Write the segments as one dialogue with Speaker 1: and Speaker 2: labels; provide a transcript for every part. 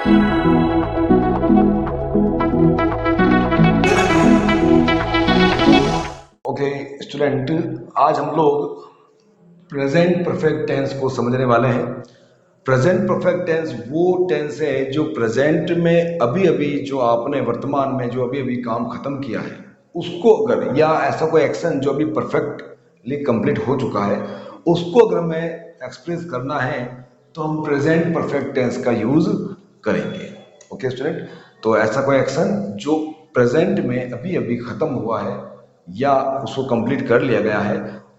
Speaker 1: Okay student, आज हम लोग प्रेजेंट परफेक्ट टेंस को समझने वाले हैं। प्रेजेंट परफेक्ट टेंस वो टेंस है जो प्रेजेंट में अभी अभी जो आपने वर्तमान में जो अभी अभी काम खत्म किया है उसको अगर, या ऐसा कोई एक्शन जो अभी परफेक्टली कंप्लीट हो चुका है उसको अगर हमें एक्सप्रेस करना है तो हम प्रेजेंट परफेक्ट टेंस का यूज करेंगे। ओके स्टूडेंट, तो ऐसा कोई एक्शन जो प्रेजेंट में अभी अभी खत्म हुआ है या उसको कंप्लीट कर लिया गया है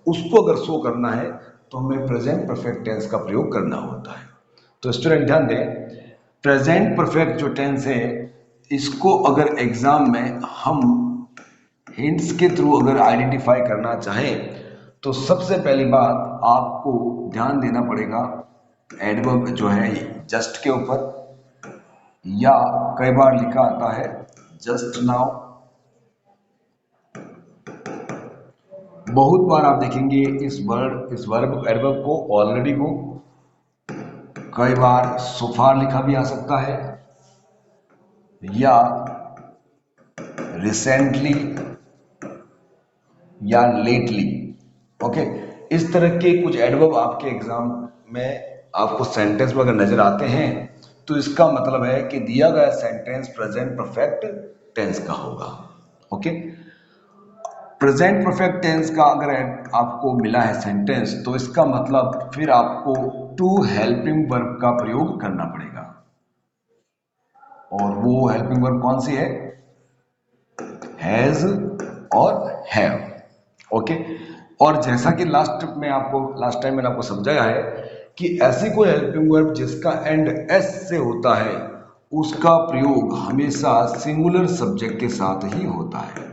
Speaker 1: उसको अगर शो करना है तो हमें प्रेजेंट परफेक्ट टेंस का प्रयोग करना होता है। तो स्टूडेंट ध्यान दें, प्रेजेंट परफेक्ट जो टेंस है इसको अगर एग्जाम में हम हिंट्स के थ्रू अगर आइडेंटिफाई करना चाहें तो सबसे पहली बात आपको ध्यान देना पड़ेगा एडवर्ब जो है जस्ट के ऊपर, या कई बार लिखा आता है जस्ट नाउ। बहुत बार आप देखेंगे इस वर्ब एडवर्ब को, ऑलरेडी को, कई बार सो फार लिखा भी आ सकता है, या रिसेंटली, या लेटली। ओके, इस तरह के कुछ एडवर्ब आपके एग्जाम में आपको सेंटेंस में अगर नजर आते हैं तो इसका मतलब है कि दिया गया सेंटेंस प्रेजेंट परफेक्ट टेंस का होगा। ओके, प्रेजेंट परफेक्ट टेंस का अगर आपको मिला है सेंटेंस तो इसका मतलब फिर आपको टू हेल्पिंग वर्ब का प्रयोग करना पड़ेगा, और वो हेल्पिंग वर्ब कौन सी है? हैज और हैव। ओके, और जैसा कि लास्ट टाइम मैंने आपको समझाया है कि ऐसी कोई हेल्पिंग वर्ब जिसका एंड एस से होता है उसका प्रयोग हमेशा सिंगुलर सब्जेक्ट के साथ ही होता है,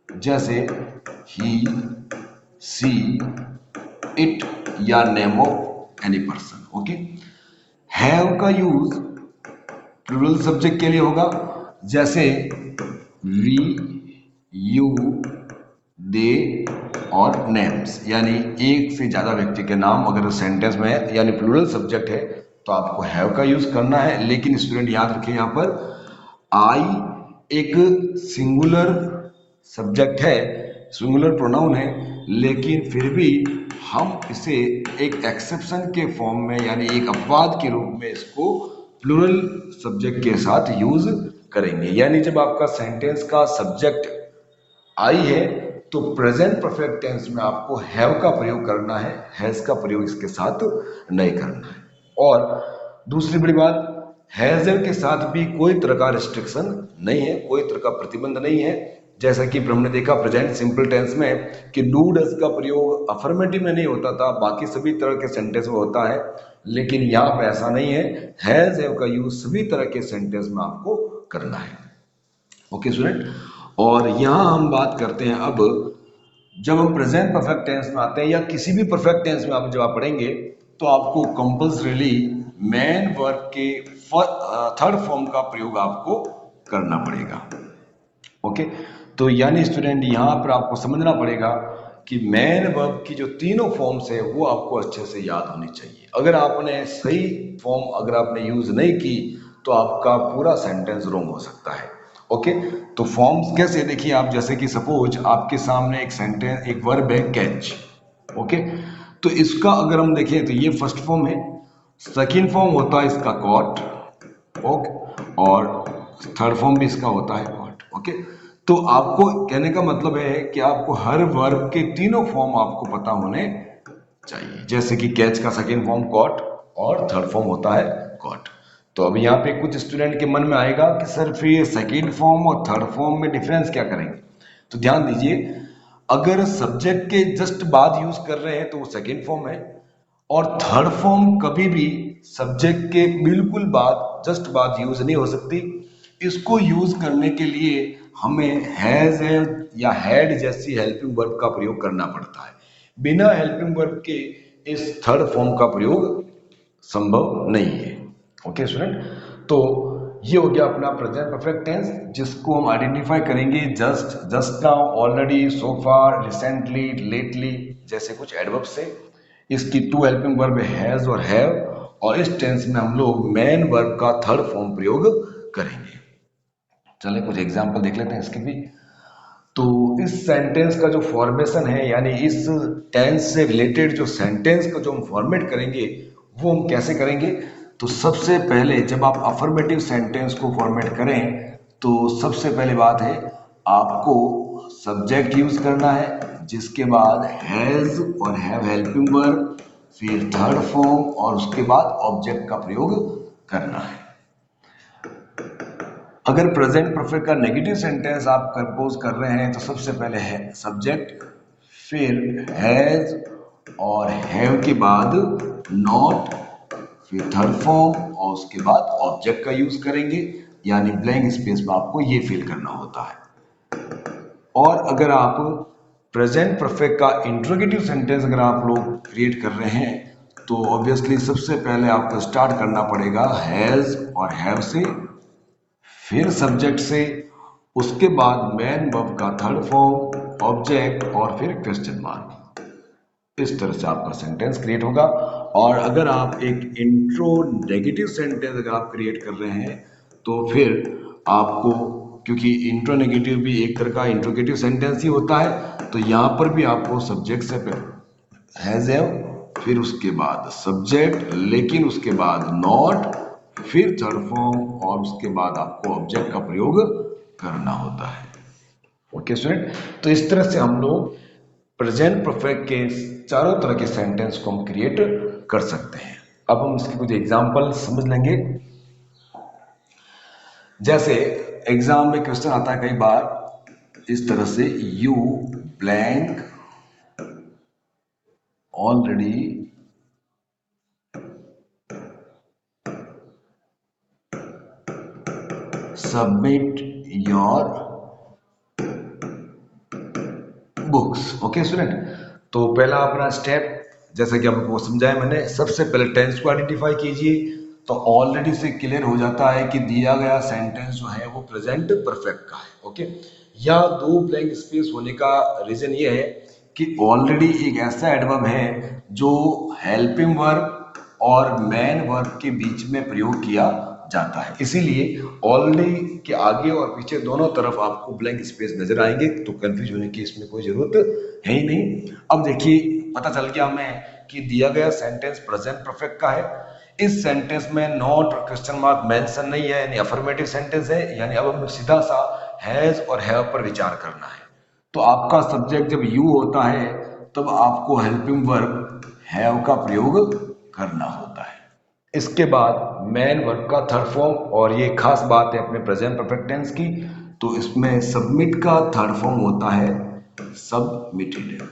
Speaker 1: जैसे ही, सी, इट या name of any person. Okay, have का यूज प्लूरल सब्जेक्ट के लिए होगा, जैसे वी, यू, दे और नेम्स, यानी एक से ज्यादा व्यक्ति के नाम अगर सेंटेंस में है यानी प्लूरल सब्जेक्ट है तो आपको हैव का यूज करना है। लेकिन स्टूडेंट याद रखें, यहां पर आई एक सिंगुलर सब्जेक्ट है, सिंगुलर प्रोनाउन है, लेकिन फिर भी हम इसे एक एक्सेप्शन के फॉर्म में यानी एक अपवाद के रूप में इसको प्लूरल सब्जेक्ट के साथ यूज करेंगे। यानी जब आपका सेंटेंस का सब्जेक्ट आई है तो प्रेजेंट परफेक्ट टेंस में आपको हैव का प्रयोग करना है, हैज का प्रयोग इसके साथ नहीं करना है। और दूसरी बड़ी बात, हैजर के साथ भी कोई तरह का रिस्ट्रिक्शन नहीं है, कोई तरह का प्रतिबंध नहीं है। जैसा कि हमने देखा प्रेजेंट सिंपल टेंस में कि डू डज का प्रयोग अफर्मेटिव में नहीं होता था, बाकी सभी तरह के सेंटेंस में होता है, लेकिन यहाँ पे ऐसा नहीं है। हैज हैव का यूज सभी तरह के सेंटेंस में आपको करना है। ओके स्टूडेंट, और यहाँ हम बात करते हैं अब जब हम प्रेजेंट परफेक्ट टेंस में आते हैं या किसी भी परफेक्ट टेंस में आप जब आप पढ़ेंगे तो आपको कंपल्सरीली मेन वर्ब के थर्ड फॉर्म का प्रयोग आपको करना पड़ेगा। ओके, तो यानी स्टूडेंट यहाँ पर आपको समझना पड़ेगा कि मेन वर्ब की जो तीनों फॉर्म्स है वो आपको अच्छे से याद होनी चाहिए। अगर आपने सही फॉर्म अगर आपने यूज नहीं की तो आपका पूरा सेंटेंस रॉन्ग हो सकता है। ओके, तो फॉर्म्स कैसे देखिए आप, जैसे कि सपोज आपके सामने एक सेंटेंस, एक वर्ब है कैच। ओके, तो इसका अगर हम देखें तो ये फर्स्ट फॉर्म है, सेकंड फॉर्म होता है इसका कॉट, ओके, और थर्ड फॉर्म भी इसका होता है कॉट। ओके, तो आपको कहने का मतलब है कि आपको हर वर्ब के तीनों फॉर्म आपको पता होने चाहिए, जैसे कि कैच का सेकंड फॉर्म कॉट और थर्ड फॉर्म होता है कॉट। तो अब यहाँ पे कुछ स्टूडेंट के मन में आएगा कि सर फिर ये सेकेंड फॉर्म और थर्ड फॉर्म में डिफरेंस क्या करेंगे? तो ध्यान दीजिए, अगर सब्जेक्ट के जस्ट बाद यूज कर रहे हैं तो वो सेकेंड फॉर्म है, और थर्ड फॉर्म कभी भी सब्जेक्ट के बिल्कुल बाद, जस्ट बाद यूज नहीं हो सकती। इसको यूज करने के लिए हमें हैज है या हैड जैसी हेल्पिंग वर्ब का प्रयोग करना पड़ता है। बिना हेल्पिंग वर्ब के इस थर्ड फॉर्म का प्रयोग संभव नहीं है। ओके स्टूडेंट, तो ये हो गया अपना प्रेजेंट परफेक्ट टेंस, जिसको हम आइडेंटिफाई करेंगे जस्ट, जस्ट नाउ, ऑलरेडी, सो फार, रिसेंटली, लेटली जैसे कुछ एडवर्ब से। इसकी टू हेल्पिंग वर्ब हैज और हैव, और इस टेंस में हम लोग मेन वर्ब का थर्ड फॉर्म प्रयोग करेंगे। चलिए कुछ एग्जाम्पल देख लेते हैं इसके भी। तो इस सेंटेंस का जो फॉर्मेशन है, यानी इस टेंस से रिलेटेड जो सेंटेंस को जो हम फॉर्मेट करेंगे वो हम कैसे करेंगे। तो सबसे पहले जब आप अफर्मेटिव सेंटेंस को फॉर्मेट करें तो सबसे पहले बात है आपको सब्जेक्ट यूज करना है, जिसके बाद हैज और हैव हेल्पिंग वर्ब, फिर थर्ड फॉर्म और उसके बाद ऑब्जेक्ट का प्रयोग करना है। अगर प्रेजेंट परफेक्ट का नेगेटिव सेंटेंस आप कंपोज कर रहे हैं तो सबसे पहले है सब्जेक्ट, फिर हैज और हैव के बाद नॉट, फिर थर्ड फॉर्म और उसके बाद ऑब्जेक्ट का यूज करेंगे, यानी ब्लैंक स्पेस में आपको ये फिल करना होता है। और अगर आप प्रेजेंट परफेक्ट का इंट्रोगेटिव सेंटेंस अगर आप लोग क्रिएट कर रहे हैं तो ऑब्वियसली सबसे पहले आपको स्टार्ट करना पड़ेगा हैज और हैव से, फिर सब्जेक्ट से, उसके बाद मेन वर्ब का थर्ड फॉर्म, ऑब्जेक्ट और फिर क्वेश्चन मार्क। इस तरह से आपका सेंटेंस क्रिएट होगा। और अगर आप एक इंट्रो नेगेटिव सेंटेंस अगर आप क्रिएट कर रहे हैं तो फिर आपको, क्योंकि इंट्रो नेगेटिव भी एक तरह का इंट्रोगेटिव सेंटेंस ही होता है, तो यहाँ पर भी आपको सब्जेक्ट से पहले हैज हैव, फिर उसके बाद सब्जेक्ट, लेकिन उसके बाद नॉट, फिर थर्ड फॉर्म और उसके बाद आपको ऑब्जेक्ट का प्रयोग करना होता है। ओके स्टूडेंट, तो इस तरह से हम लोग प्रेजेंट परफेक्ट के चारों तरह के सेंटेंस को हम क्रिएट कर सकते हैं। अब हम इसके कुछ एग्जांपल समझ लेंगे। जैसे एग्जाम में क्वेश्चन आता है कई बार इस तरह से, you blank already submit your books. Okay student, तो पहला अपना स्टेप जैसा कि आपको समझाया मैंने, सबसे पहले टेंस को आइडेंटिफाई कीजिए। तो ऑलरेडी से क्लियर हो जाता है कि दिया गया सेंटेंस जो है वो प्रेजेंट परफेक्ट का है। ओके, या दो ब्लैंक स्पेस होने का रीजन ये है कि ऑलरेडी एक ऐसा एडवर्ब है जो हेल्पिंग वर्ब और मेन वर्ब के बीच में प्रयोग किया जाता है, इसीलिए ऑलरेडी के आगे और पीछे दोनों तरफ आपको ब्लैंक स्पेस नजर आएंगे, तो कंफ्यूज होने की इसमें कोई जरूरत है ही नहीं। अब देखिए पता चल गया हमें कि दिया गया सेंटेंस प्रेजेंट परफेक्ट का है। इस सेंटेंस में नॉट और क्वेश्चन मार्क मेंशन नहीं है, यानी अफर्मेटिव सेंटेंस है, यानी अब हमें सीधा सा हैज और हैव पर विचार करना है। तो आपका सब्जेक्ट जब यू होता है तब आपको हेल्पिंग वर्ब हैव का प्रयोग करना होता है। इसके बाद मेन वर्ब का थर्ड फॉर्म, और ये खास बात है अपने प्रेजेंट परफेक्ट टेंस की, तो इसमें सबमिट का थर्ड फॉर्म होता है सबमिटेड।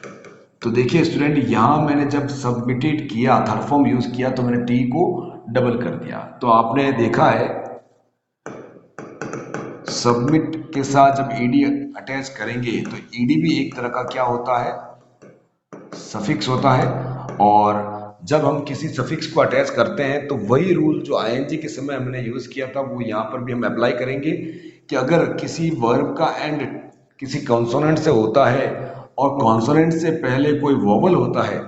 Speaker 1: तो देखिए स्टूडेंट, यहां मैंने जब सबमिटेड किया, थर्ड फॉर्म यूज किया, तो मैंने टी को डबल कर दिया। तो आपने देखा है सबमिट के साथ जब ईडी अटैच करेंगे तो ईडी भी एक तरह का क्या होता है, सफिक्स होता है। और जब हम किसी सफिक्स को अटैच करते हैं तो वही रूल जो आईएनजी के समय हमने यूज किया था वो यहाँ पर भी हम अप्लाई करेंगे कि अगर किसी वर्ब का एंड किसी कॉन्सोनेंट से होता है और कॉन्सोनेंट से पहले कोई वोवल होता है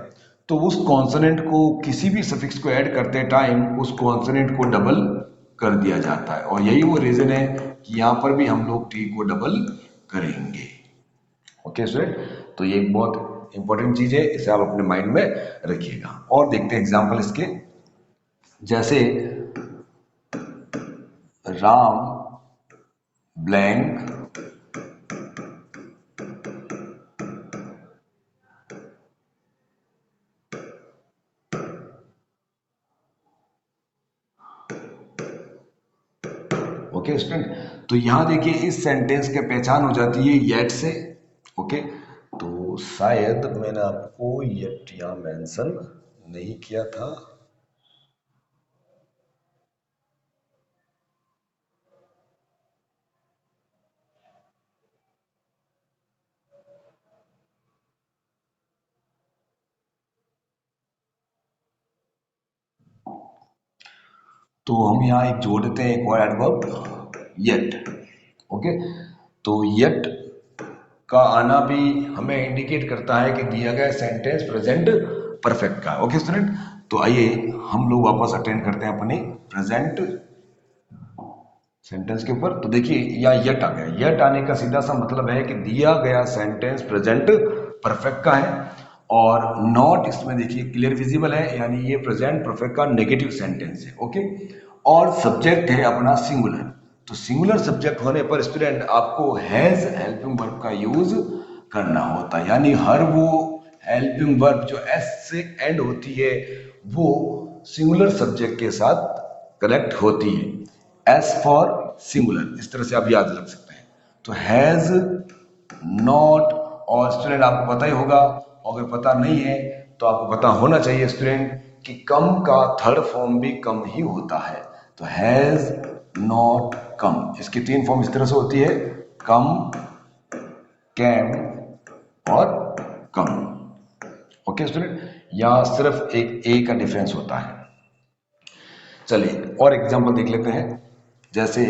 Speaker 1: तो उस कॉन्सोनेंट को किसी भी सफिक्स को ऐड करते टाइम उस कॉन्सोनेंट को डबल कर दिया जाता है, और यही वो रीजन है कि यहाँ पर भी हम लोग टी को डबल करेंगे। ओके स्टूडेंट, तो ये बहुत इंपॉर्टेंट चीज है, इसे आप अपने माइंड में रखिएगा। और देखते हैं एग्जांपल इसके, जैसे राम ब्लैंक ओके स्टूडेंट, तो यहां देखिए इस सेंटेंस की पहचान हो जाती है येट से। ओके, तो शायद मैंने आपको येट यहां मेंशन नहीं किया था। तो हम यहाँ एक जोड़ देते हैं एक और एडवर्ब येट। ओके, तो येट का आना भी हमें इंडिकेट करता है कि दिया गया सेंटेंस प्रेजेंट परफेक्ट का। ओके स्टूडेंट, तो आइए हम लोग वापस अटेंड करते हैं अपने प्रेजेंट सेंटेंस के ऊपर। तो देखिए यहाँ यट आ गया। यट आने का सीधा सा मतलब है कि दिया गया सेंटेंस प्रेजेंट परफेक्ट का है, और नॉट इसमें देखिए क्लियर विजिबल है, यानी ये प्रेजेंट परफेक्ट का नेगेटिव सेंटेंस है। ओके, और सब्जेक्ट है अपना सिंगुलर। तो सिंगुलर सब्जेक्ट होने पर स्टूडेंट आपको हैज हेल्पिंग वर्ब का यूज करना होता है, यानी हर वो हेल्पिंग वर्ब जो एस से एंड होती है वो सिंगुलर सब्जेक्ट के साथ कनेक्ट होती है। एस फॉर सिंगुलर, इस तरह से आप याद रख सकते हैं। तो हैज, नॉट, और स्टूडेंट आपको पता ही होगा, अगर पता नहीं है तो आपको पता होना चाहिए स्टूडेंट कि कम का थर्ड फॉर्म भी कम ही होता है। तो हैज, नॉट, कम, इसकी तीन फॉर्म इस तरह से होती है, कम, कैन और कम। ओके स्टूडेंट, यहां सिर्फ एक ए का डिफरेंस होता है। चलिए और एग्जांपल देख लेते हैं। जैसे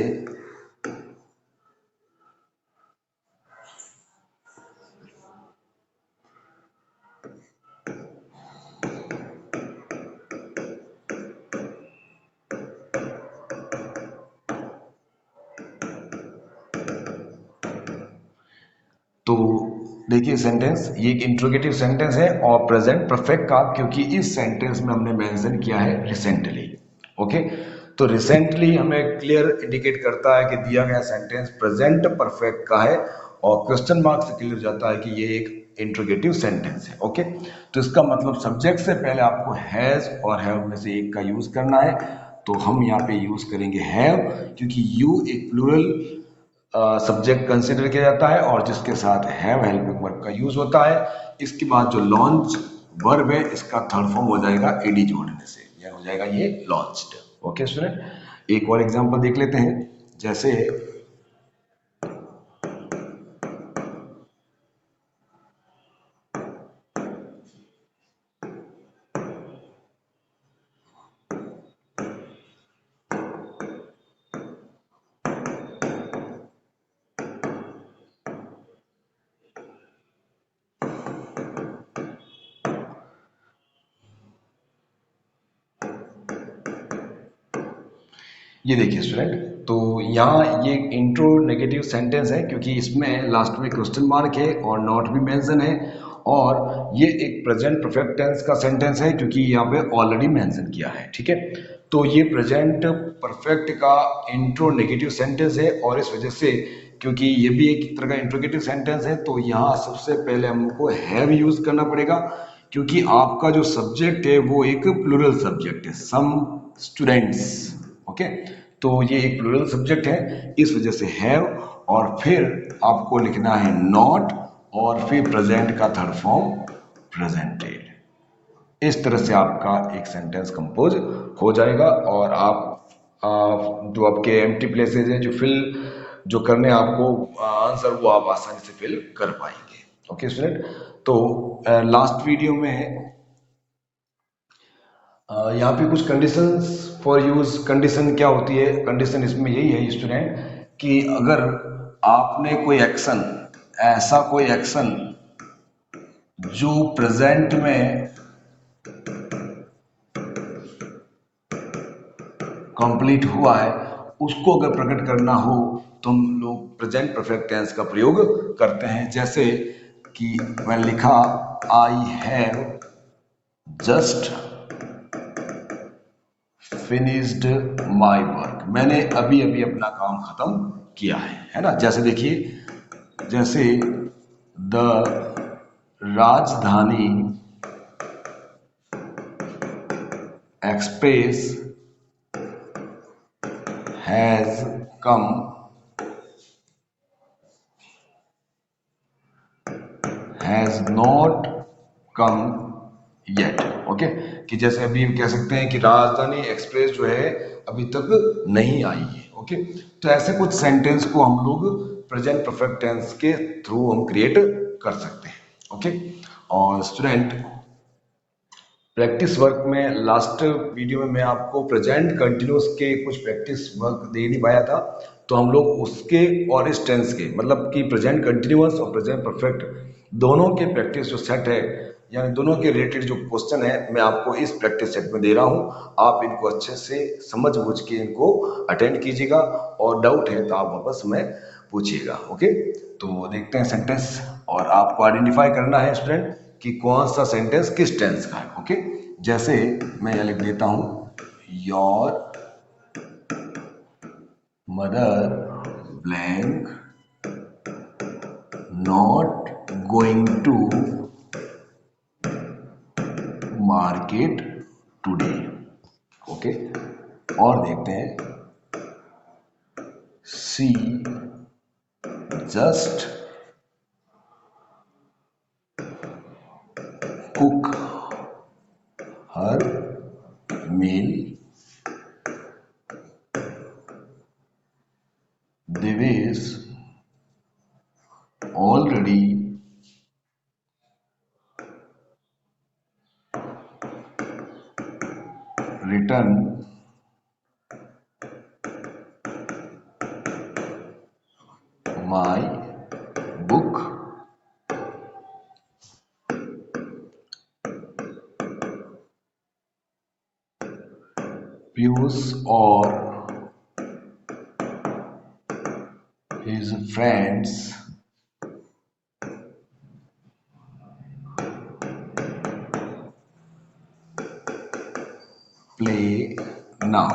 Speaker 1: तो देखिए सेंटेंस, ये एक इंट्रोगेटिव सेंटेंस है और प्रेजेंट परफेक्ट का, क्योंकि इस सेंटेंस में हमने मेंशन किया है रिसेंटली। ओके, तो रिसेंटली हमें क्लियर इंडिकेट करता है कि दिया गया सेंटेंस प्रेजेंट परफेक्ट का है, और क्वेश्चन मार्क से क्लियर जाता है कि ये एक इंट्रोगेटिव सेंटेंस है। ओके, तो इसका मतलब सब्जेक्ट से पहले आपको हैज और हैव में से एक का यूज करना है। तो हम यहाँ पे यूज करेंगे हैव, क्योंकि यू एक प्लूरल सब्जेक्ट कंसिडर किया जाता है और जिसके साथ हैव हेल्पिंग वर्ब का यूज होता है। इसके बाद जो लॉन्च वर्ब है इसका थर्ड फॉर्म हो जाएगा एडी जोड़ने से, यह हो जाएगा ये लॉन्च्ड। ओके स्टूडेंट, एक और एग्जांपल देख लेते हैं। जैसे ये देखिए स्टूडेंट, तो यहाँ ये इंट्रो नेगेटिव सेंटेंस है क्योंकि इसमें लास्ट में क्वेश्चन मार्क है और नॉट भी मेंशन है, और ये एक प्रेजेंट परफेक्ट टेंस का सेंटेंस है क्योंकि यहाँ पे ऑलरेडी मेंशन किया है। ठीक है, तो ये प्रेजेंट परफेक्ट का इंट्रो नेगेटिव सेंटेंस है, और इस वजह से क्योंकि ये भी एक तरह का इंट्रोगेटिव सेंटेंस है तो यहाँ सबसे पहले हमको हैव यूज करना पड़ेगा, क्योंकि आपका जो सब्जेक्ट है वो एक प्लूरल सब्जेक्ट है, सम स्टूडेंट्स। ओके, तो ये एक प्लूरल सब्जेक्ट है, इस वजह से हैव, और फिर आपको लिखना है नॉट, और फिर प्रेजेंट का थर्ड फॉर्म प्रेजेंटेड। इस तरह से आपका एक सेंटेंस कंपोज हो जाएगा, और आप जो आपके एम्प्टी प्लेसेज है जो करने आपको आंसर, वो आप आसानी से फिल कर पाएंगे। ओके स्टूडेंट, तो लास्ट वीडियो में यहाँ पे कुछ कंडीशंस फॉर यूज। कंडीशन क्या होती है? कंडीशन इसमें यही है स्टूडेंट कि अगर आपने कोई एक्शन, ऐसा कोई एक्शन जो प्रेजेंट में कंप्लीट हुआ है, उसको अगर प्रकट करना हो तो हम लोग प्रेजेंट परफेक्ट टेंस का प्रयोग करते हैं। जैसे कि मैंने लिखा I have just finished my work, मैंने अभी अभी अपना काम खत्म किया है ना। जैसे देखिए, जैसे द राजधानी express has come has not come yet. Okay, कि जैसे अभी हम कह सकते हैं कि राजधानी एक्सप्रेस जो है अभी तक नहीं आई है। ओके, तो ऐसे कुछ सेंटेंस को हम लोग प्रेजेंट परफेक्ट टेंस के थ्रू हम क्रिएट कर सकते हैं। ओके, और स्टूडेंट प्रैक्टिस वर्क में लास्ट वीडियो में मैं आपको प्रेजेंट कंटिन्यूस के कुछ प्रैक्टिस वर्क दे नहीं पाया था, तो हम लोग उसके और इस टेंस के, मतलब कि प्रेजेंट कंटिन्यूस और प्रेजेंट परफेक्ट दोनों के प्रैक्टिस जो सेट है यानी दोनों के रिलेटेड जो क्वेश्चन है मैं आपको इस प्रैक्टिस सेट में दे रहा हूं। आप इनको अच्छे से समझ बूझ के इनको अटेंड कीजिएगा और डाउट है तो आप वापस में पूछिएगा। ओके, तो देखते हैं सेंटेंस और आपको आइडेंटिफाई करना है स्टूडेंट कि कौन सा सेंटेंस किस टेंस का है। ओके, जैसे मैं यह लिख देता हूं, your mother blank not going to market today. Okay, और देखते हैं, see just cook her meal, Devesh already written my book. Piyush or his friends play now.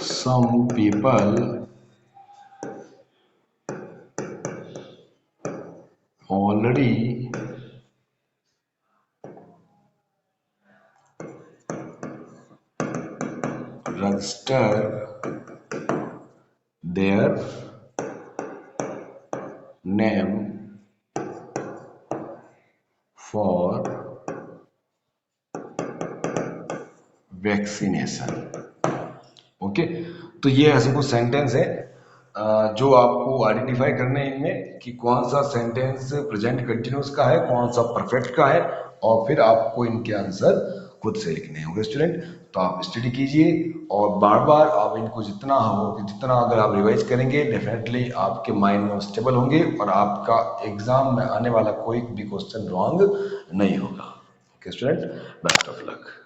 Speaker 1: Some people already register their name for vaccination. Okay, तो ये ऐसे कुछ sentence है जो आपको आइडेंटिफाई करने हैं इनमें कि कौन सा सेंटेंस प्रेजेंट कंटिन्यूस का है, कौन सा परफेक्ट का है, और फिर आपको इनके आंसर खुद से लिखने होंगे स्टूडेंट। तो आप स्टडी कीजिए और बार बार आप इनको जितना हो जितना अगर आप रिवाइज करेंगे डेफिनेटली आपके माइंड में स्टेबल होंगे और आपका एग्जाम में आने वाला कोई भी क्वेश्चन रॉन्ग नहीं होगा। Okay student, best of luck.